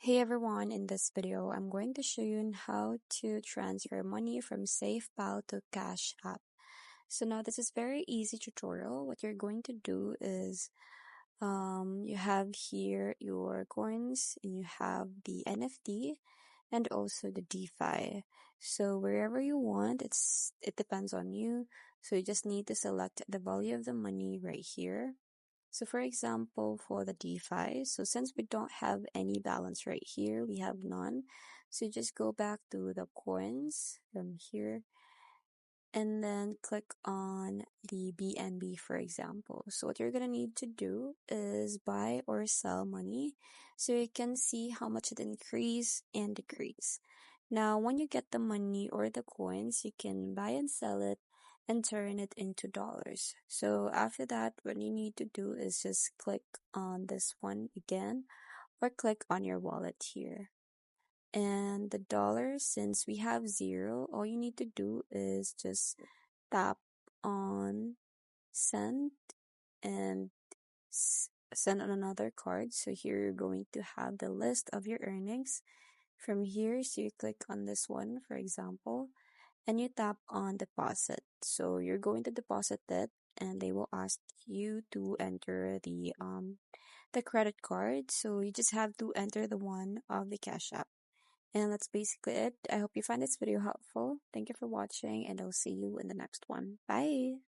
Hey everyone, in this video, I'm going to show you how to transfer money from Safepal to Cash App. So now this is very easy tutorial. What you're going to do is you have here your coins and you have the NFT and also the DeFi. So wherever you want, it depends on you. So you just need to select the value of the money right here. So for example, for the DeFi, so since we don't have any balance right here, we have none. So you just go back to the coins from here and then click on the BNB, for example. So what you're going to need to do is buy or sell money so you can see how much it increase and decrease. Now, when you get the money or the coins, you can buy and sell it and turn it into dollars. So after that, what you need to do is just click on this one again or click on your wallet here. And the dollars, since we have zero, all you need to do is just tap on send and send on another card. So here you're going to have the list of your earnings. From here, so you click on this one, for example, and you tap on deposit. So you're going to deposit it and they will ask you to enter the credit card. So you just have to enter the one of the Cash App. And that's basically it. I hope you find this video helpful. Thank you for watching and I'll see you in the next one. Bye!